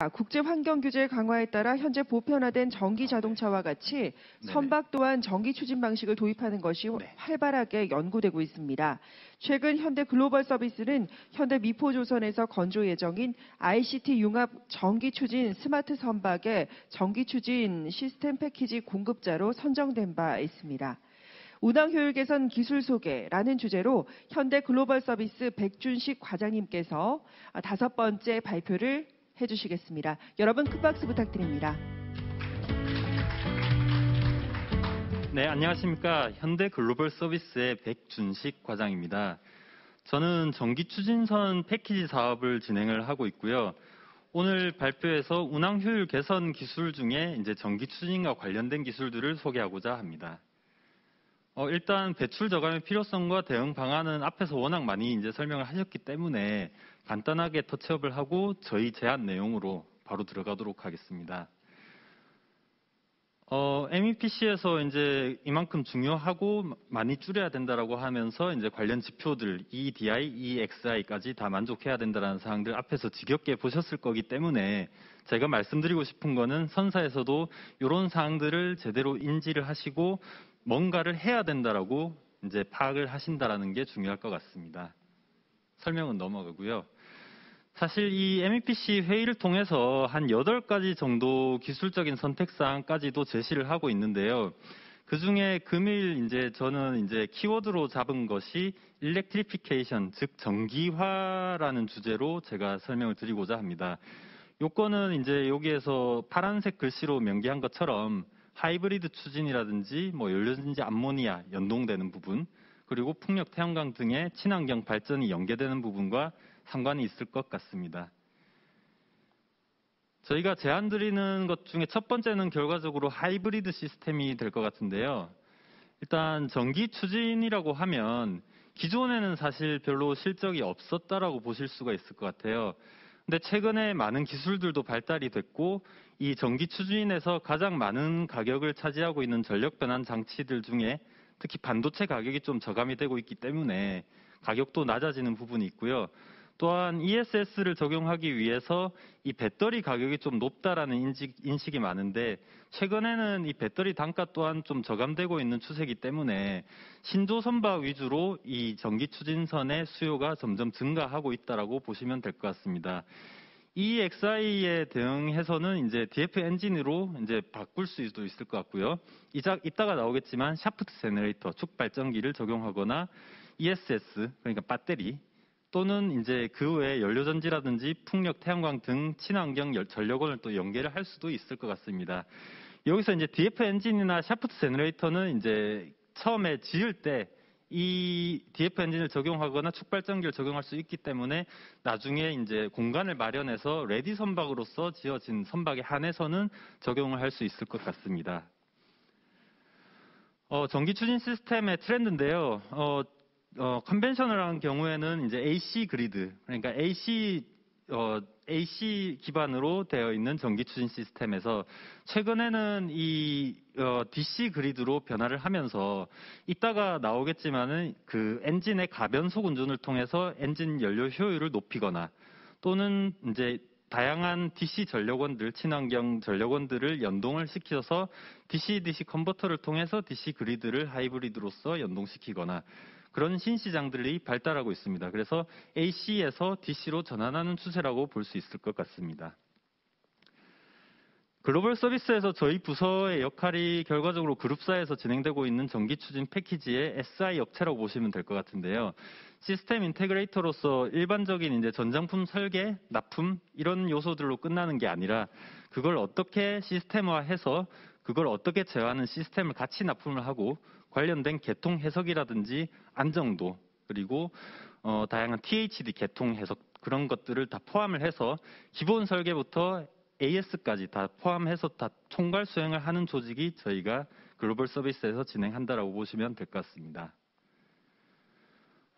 국제 환경 규제 강화에 따라 현재 보편화된 전기 자동차와 같이 선박 또한 전기 추진 방식을 도입하는 것이 활발하게 연구되고 있습니다. 최근 현대 글로벌 서비스는 현대 미포조선에서 건조 예정인 ICT 융합 전기 추진 스마트 선박의 전기 추진 시스템 패키지 공급자로 선정된 바 있습니다. 운항 효율 개선 기술 소개라는 주제로 현대 글로벌 서비스 백준식 과장님께서 5번째 발표를 해주시겠습니다. 여러분 큰 박수 부탁드립니다. 네, 안녕하십니까. 현대 글로벌 서비스의 백준식 과장입니다. 저는 전기 추진선 패키지 사업을 진행을 하고 있고요. 오늘 발표에서 운항 효율 개선 기술 중에 이제 전기 추진과 관련된 기술들을 소개하고자 합니다. 일단 배출 저감의 필요성과 대응 방안은 앞에서 워낙 많이 이제 설명을 하셨기 때문에 간단하게 터치업을 하고 저희 제안 내용으로 바로 들어가도록 하겠습니다. MEPC에서 이제 이만큼 중요하고 많이 줄여야 된다라고 하면서 이제 관련 지표들 EEDI, EEXI까지 다 만족해야 된다라는 사항들 앞에서 지겹게 보셨을 거기 때문에 제가 말씀드리고 싶은 거는 선사에서도 이런 사항들을 제대로 인지를 하시고 뭔가를 해야 된다라고 이제 파악을 하신다라는 게 중요할 것 같습니다. 설명은 넘어가고요. 사실 이 MEPC 회의를 통해서 한 8가지 정도 기술적인 선택사항까지도 제시를 하고 있는데요. 그 중에 금일 이제 저는 이제 키워드로 잡은 것이 일렉트리피케이션, 즉 전기화라는 주제로 제가 설명을 드리고자 합니다. 요거는 이제 여기에서 파란색 글씨로 명기한 것처럼 하이브리드 추진이라든지 연료전지 암모니아 연동되는 부분, 그리고 풍력 태양광 등의 친환경 발전이 연계되는 부분과 상관이 있을 것 같습니다. 저희가 제안 드리는 것 중에 첫 번째는 결과적으로 하이브리드 시스템이 될 것 같은데요. 일단 전기 추진이라고 하면 기존에는 사실 별로 실적이 없었다라고 보실 수가 있을 것 같아요. 근데 최근에 많은 기술들도 발달이 됐고 이 전기 추진에서 가장 많은 가격을 차지하고 있는 전력 변환 장치들 중에 특히 반도체 가격이 좀 저감이 되고 있기 때문에 가격도 낮아지는 부분이 있고요. 또한 ESS를 적용하기 위해서 이 배터리 가격이 좀 높다라는 인식이 많은데 최근에는 이 배터리 단가 또한 좀 저감되고 있는 추세이기 때문에 신조 선박 위주로 이 전기 추진선의 수요가 점점 증가하고 있다라고 보시면 될 것 같습니다. EXI에 대응해서는 이제 DF 엔진으로 이제 바꿀 수도 있을 것 같고요. 이따가 나오겠지만 샤프트 제너레이터, 축 발전기를 적용하거나 ESS, 그러니까 배터리, 또는 이제 그 외에 연료전지라든지 풍력, 태양광 등 친환경 전력원을 또 연계를 할 수도 있을 것 같습니다. 여기서 이제 DF 엔진이나 샤프트 제너레이터는 이제 처음에 지을 때 이 DF 엔진을 적용하거나 축발전기를 적용할 수 있기 때문에 나중에 이제 공간을 마련해서 레디 선박으로서 지어진 선박에 한해서는 적용을 할 수 있을 것 같습니다. 전기 추진 시스템의 트렌드인데요. 컨벤셔널한 경우에는 이제 AC 그리드, 그러니까 AC 기반으로 되어 있는 전기 추진 시스템에서 최근에는 이 DC 그리드로 변화를 하면서 이따가 나오겠지만은 그 엔진의 가변속 운전을 통해서 엔진 연료 효율을 높이거나 또는 이제 다양한 DC 전력원들, 친환경 전력원들을 연동을 시켜서 DC-DC 컨버터를 통해서 DC 그리드를 하이브리드로서 연동시키거나 그런 신시장들이 발달하고 있습니다. 그래서 AC에서 DC로 전환하는 추세라고 볼 수 있을 것 같습니다. 글로벌 서비스에서 저희 부서의 역할이 결과적으로 그룹사에서 진행되고 있는 전기 추진 패키지의 SI 업체라고 보시면 될 것 같은데요. 시스템 인테그레이터로서 일반적인 이제 전장품 설계, 납품 이런 요소들로 끝나는 게 아니라 그걸 어떻게 시스템화해서 그걸 어떻게 제어하는 시스템을 같이 납품을 하고 관련된 개통 해석이라든지 안정도 그리고 다양한 THD 개통 해석 그런 것들을 다 포함을 해서 기본 설계부터 AS까지 다 포함해서 다 총괄 수행을 하는 조직이 저희가 글로벌 서비스에서 진행한다라고 보시면 될 것 같습니다.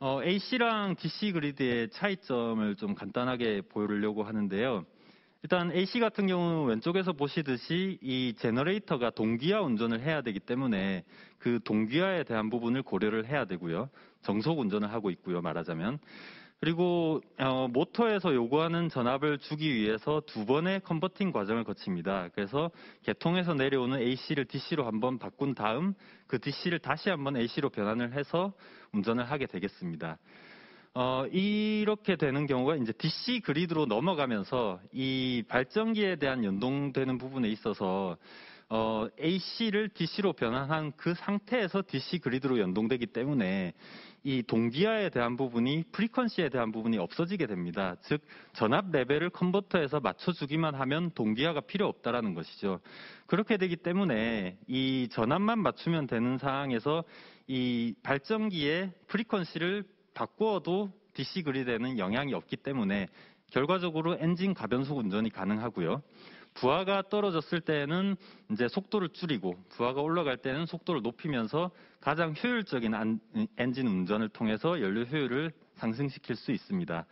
AC랑 DC 그리드의 차이점을 좀 간단하게 보여드리려고 하는데요. 일단 AC 같은 경우는 왼쪽에서 보시듯이 이 제너레이터가 동기화 운전을 해야 되기 때문에 그 동기화에 대한 부분을 고려를 해야 되고요. 정속 운전을 하고 있고요, 말하자면. 그리고 모터에서 요구하는 전압을 주기 위해서 2번의 컨버팅 과정을 거칩니다. 그래서 개통에서 내려오는 AC를 DC로 한번 바꾼 다음 그 DC를 다시 한번 AC로 변환을 해서 운전을 하게 되겠습니다. 이렇게 되는 경우가 이제 DC 그리드로 넘어가면서 이 발전기에 대한 연동되는 부분에 있어서 AC를 DC로 변환한 그 상태에서 DC 그리드로 연동되기 때문에 이 동기화에 대한 부분이 프리퀀시에 대한 부분이 없어지게 됩니다. 즉 전압 레벨을 컨버터에서 맞춰주기만 하면 동기화가 필요 없다라는 것이죠. 그렇게 되기 때문에 이 전압만 맞추면 되는 상황에서 이 발전기의 프리퀀시를 바꾸어도 DC 그리드에는 영향이 없기 때문에 결과적으로 엔진 가변속 운전이 가능하고요. 부하가 떨어졌을 때는 이제 속도를 줄이고 부하가 올라갈 때는 속도를 높이면서 가장 효율적인 엔진 운전을 통해서 연료 효율을 상승시킬 수 있습니다.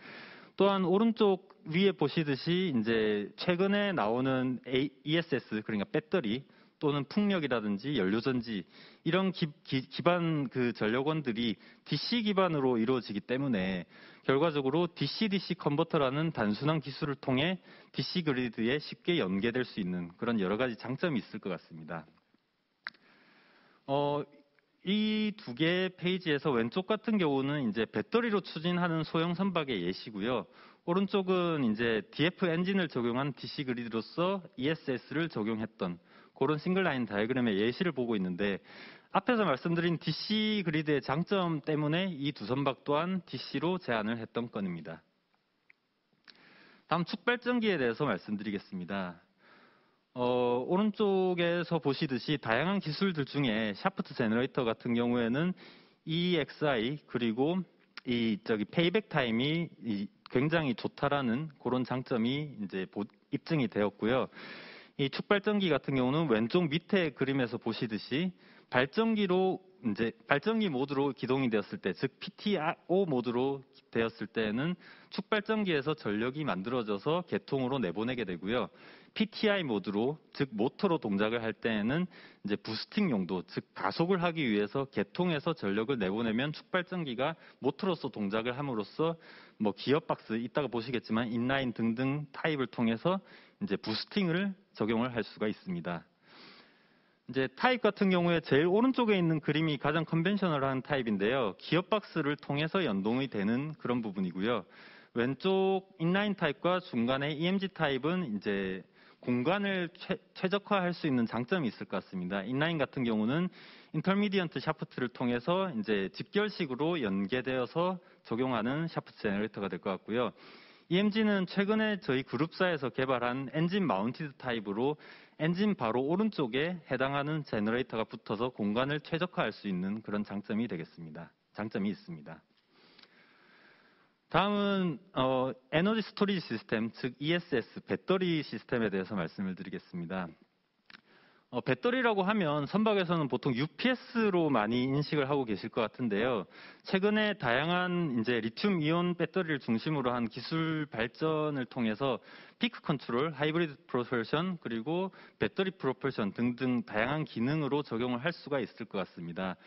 또한 오른쪽 위에 보시듯이 이제 최근에 나오는 ESS 그러니까 배터리 또는 풍력이라든지 연료전지 이런 기반 그 전력원들이 DC 기반으로 이루어지기 때문에 결과적으로 DC-DC 컨버터라는 단순한 기술을 통해 DC 그리드에 쉽게 연계될 수 있는 그런 여러 가지 장점이 있을 것 같습니다. 이 두 개의 페이지에서 왼쪽 같은 경우는 이제 배터리로 추진하는 소형 선박의 예시고요. 오른쪽은 이제 DF 엔진을 적용한 DC 그리드로서 ESS를 적용했던 그런 싱글라인 다이어그램의 예시를 보고 있는데 앞에서 말씀드린 DC 그리드의 장점 때문에 이 두 선박 또한 DC로 제안을 했던 건입니다. 다음 축발전기에 대해서 말씀드리겠습니다. 오른쪽에서 보시듯이 다양한 기술들 중에 샤프트 제너레이터 같은 경우에는 EXI 그리고 페이백 타임이 굉장히 좋다라는 그런 장점이 이제 입증이 되었고요. 이 축발전기 같은 경우는 왼쪽 밑에 그림에서 보시듯이 발전기 모드로 기동이 되었을 때, 즉 PTO 모드로 되었을 때는 축발전기에서 전력이 만들어져서 개통으로 내보내게 되고요. PTI 모드로, 즉 모터로 동작을 할 때에는 이제 부스팅 용도, 즉 가속을 하기 위해서 개통해서 전력을 내보내면 축발전기가 모터로서 동작을 함으로써 뭐 기어박스 이따가 보시겠지만 인라인 등등 타입을 통해서 이제 부스팅을 적용을 할 수가 있습니다. 이제 타입 같은 경우에 제일 오른쪽에 있는 그림이 가장 컨벤셔널한 타입인데요. 기어박스를 통해서 연동이 되는 그런 부분이고요. 왼쪽 인라인 타입과 중간의 EMG 타입은 이제 공간을 최적화할 수 있는 장점이 있을 것 같습니다. 인라인 같은 경우는 인터미디언트 샤프트를 통해서 이제 직결식으로 연계되어서 적용하는 샤프트 제너레이터가 될 것 같고요. EMG는 최근에 저희 그룹사에서 개발한 엔진 마운티드 타입으로 엔진 바로 오른쪽에 해당하는 제너레이터가 붙어서 공간을 최적화할 수 있는 그런 장점이 있습니다. 다음은 에너지 스토리지 시스템, 즉 ESS, 배터리 시스템에 대해서 말씀을 드리겠습니다. 배터리라고 하면 선박에서는 보통 UPS로 많이 인식을 하고 계실 것 같은데요. 최근에 다양한 이제 리튬 이온 배터리를 중심으로 한 기술 발전을 통해서 피크 컨트롤, 하이브리드 프로펄션, 그리고 배터리 프로펄션 등등 다양한 기능으로 적용을 할 수가 있을 것 같습니다.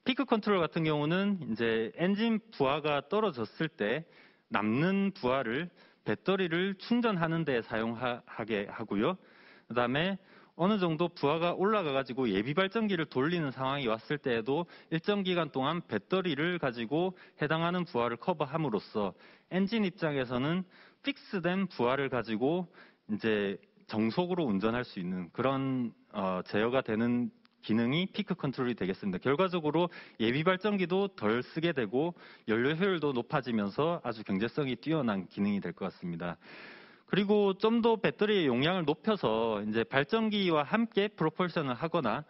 피크 컨트롤 같은 경우는 이제 엔진 부하가 떨어졌을 때 남는 부하를 배터리를 충전하는 데 사용하게 하고요. 그다음에 어느 정도 부하가 올라가가지고 예비 발전기를 돌리는 상황이 왔을 때에도 일정 기간 동안 배터리를 가지고 해당하는 부하를 커버함으로써 엔진 입장에서는 픽스된 부하를 가지고 이제 정속으로 운전할 수 있는 그런 제어가 되는 기능이 피크 컨트롤이 되겠습니다. 결과적으로 예비 발전기도 덜 쓰게 되고 연료 효율도 높아지면서 아주 경제성이 뛰어난 기능이 될 것 같습니다. 그리고 좀 더 배터리의 용량을 높여서 이제 발전기와 함께 프로펄션을 하거나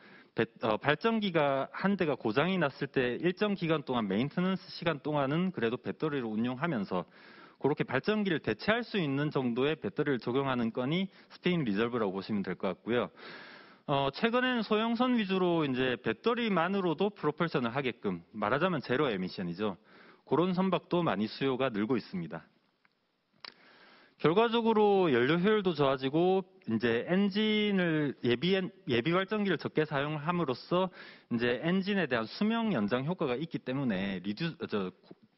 발전기가 한 대가 고장이 났을 때 일정 기간 동안 메인터넌스 시간 동안은 그래도 배터리를 운용하면서 그렇게 발전기를 대체할 수 있는 정도의 배터리를 적용하는 건이 스페인 리저브라고 보시면 될 것 같고요. 최근에는 소형선 위주로 이제 배터리만으로도 프로펄션을 하게끔 말하자면 제로 에미션이죠. 그런 선박도 많이 수요가 늘고 있습니다. 결과적으로 연료 효율도 좋아지고 이제 엔진을 예비 발전기를 적게 사용함으로써 이제 엔진에 대한 수명 연장 효과가 있기 때문에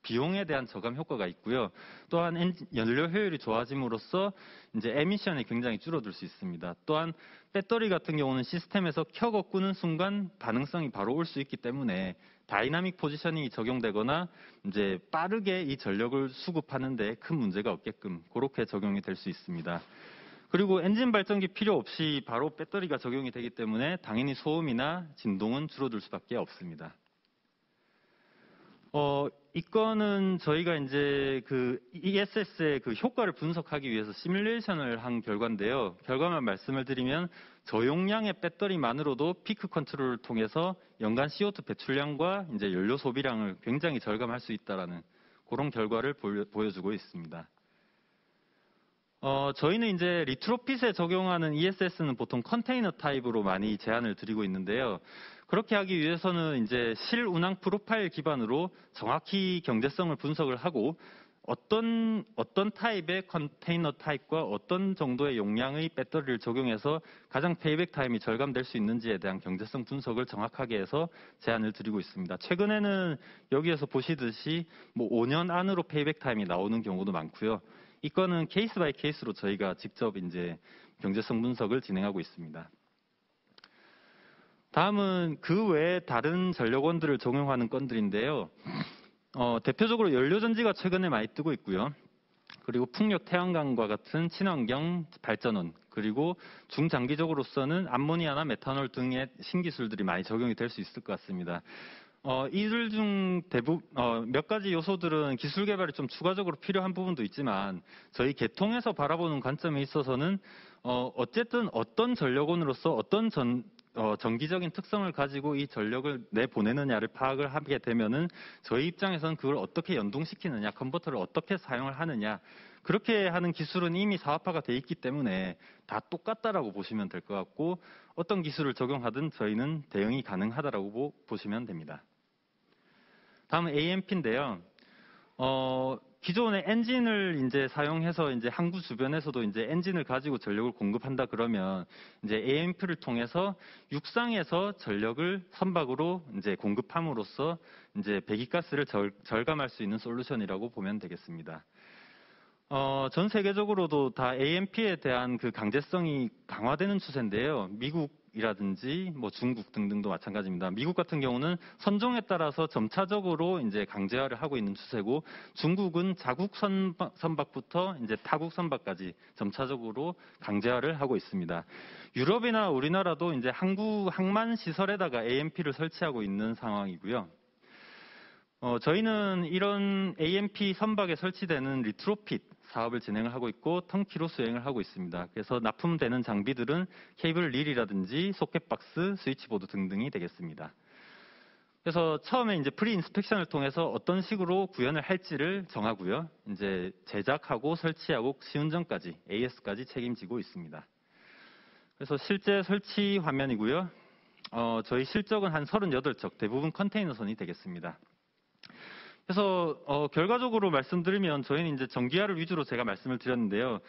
비용에 대한 저감 효과가 있고요. 또한 연료 효율이 좋아짐으로써 이제 에미션이 굉장히 줄어들 수 있습니다. 또한 배터리 같은 경우는 시스템에서 켜고 끄는 순간 반응성이 바로 올 수 있기 때문에 다이나믹 포지셔닝이 적용되거나 이제 빠르게 이 전력을 수급하는 데 큰 문제가 없게끔 그렇게 적용이 될 수 있습니다. 그리고 엔진 발전기 필요 없이 바로 배터리가 적용이 되기 때문에 당연히 소음이나 진동은 줄어들 수밖에 없습니다. 이거는 저희가 이제 그 ESS의 그 효과를 분석하기 위해서 시뮬레이션을 한 결과인데요. 결과만 말씀을 드리면 저용량의 배터리만으로도 피크 컨트롤을 통해서 연간 CO2 배출량과 이제 연료 소비량을 굉장히 절감할 수 있다라는 그런 결과를 보여주고 있습니다. 저희는 이제 리트로핏에 적용하는 ESS는 보통 컨테이너 타입으로 많이 제안을 드리고 있는데요. 그렇게 하기 위해서는 이제 실운항 프로파일 기반으로 정확히 경제성을 분석을 하고 어떤 타입의 컨테이너 타입과 어떤 정도의 용량의 배터리를 적용해서 가장 페이백 타임이 절감될 수 있는지에 대한 경제성 분석을 정확하게 해서 제안을 드리고 있습니다. 최근에는 여기에서 보시듯이 뭐 5년 안으로 페이백 타임이 나오는 경우도 많고요. 이거는 케이스 바이 케이스로 저희가 직접 이제 경제성 분석을 진행하고 있습니다. 다음은 그 외에 다른 전력원들을 적용하는 건들인데요. 대표적으로 연료전지가 최근에 많이 뜨고 있고요. 그리고 풍력 태양광과 같은 친환경 발전원, 그리고 중장기적으로서는 암모니아나 메탄올 등의 신기술들이 많이 적용이 될 수 있을 것 같습니다. 이들 중 몇 가지 요소들은 기술 개발이 좀 추가적으로 필요한 부분도 있지만 저희 개통에서 바라보는 관점에 있어서는 어쨌든 어떤 전력원으로서 어떤 전기적인 특성을 가지고 이 전력을 내보내느냐를 파악을 하게 되면은 저희 입장에서는 그걸 어떻게 연동시키느냐, 컨버터를 어떻게 사용을 하느냐, 그렇게 하는 기술은 이미 사업화가 돼 있기 때문에 다 똑같다라고 보시면 될 것 같고 어떤 기술을 적용하든 저희는 대응이 가능하다라고 보시면 됩니다. 다음은 AMP인데요. 기존의 엔진을 이제 사용해서 이제 항구 주변에서도 이제 엔진을 가지고 전력을 공급한다 그러면 이제 AMP를 통해서 육상에서 전력을 선박으로 이제 공급함으로써 이제 배기가스를 절감할 수 있는 솔루션이라고 보면 되겠습니다. 전 세계적으로도 다 AMP에 대한 그 강제성이 강화되는 추세인데요. 미국이라든지 뭐 중국 등등도 마찬가지입니다. 미국 같은 경우는 선종에 따라서 점차적으로 이제 강제화를 하고 있는 추세고 중국은 자국 선박부터 이제 타국 선박까지 점차적으로 강제화를 하고 있습니다. 유럽이나 우리나라도 이제 항만 시설에다가 AMP를 설치하고 있는 상황이고요. 저희는 이런 AMP 선박에 설치되는 리트로핏 사업을 진행을 하고 있고 턴키로 수행을 하고 있습니다. 그래서 납품되는 장비들은 케이블 릴이라든지 소켓박스, 스위치보드 등등이 되겠습니다. 그래서 처음에 이제 프리 인스펙션을 통해서 어떤 식으로 구현을 할지를 정하고요. 이제 제작하고 설치하고 시운전까지 AS까지 책임지고 있습니다. 그래서 실제 설치 화면이고요. 저희 실적은 한 38척, 대부분 컨테이너선이 되겠습니다. 그래서 결과적으로 말씀드리면 저희는 이제 전기화를 위주로 제가 말씀을 드렸는데요.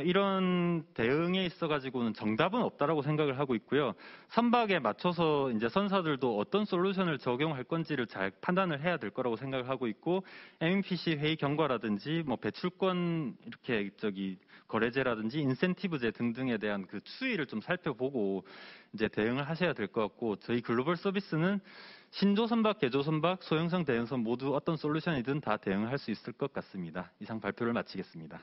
이런 대응에 있어가지고는 정답은 없다라고 생각을 하고 있고요. 선박에 맞춰서 이제 선사들도 어떤 솔루션을 적용할 건지를 잘 판단을 해야 될 거라고 생각을 하고 있고 MEPC 회의 경과라든지 뭐 배출권 이렇게 거래제라든지 인센티브제 등등에 대한 그 추이를 좀 살펴보고 이제 대응을 하셔야 될 것 같고 저희 글로벌 서비스는 신조 선박, 개조 선박, 소형선, 대형선 모두 어떤 솔루션이든 다 대응을 할 수 있을 것 같습니다. 이상 발표를 마치겠습니다.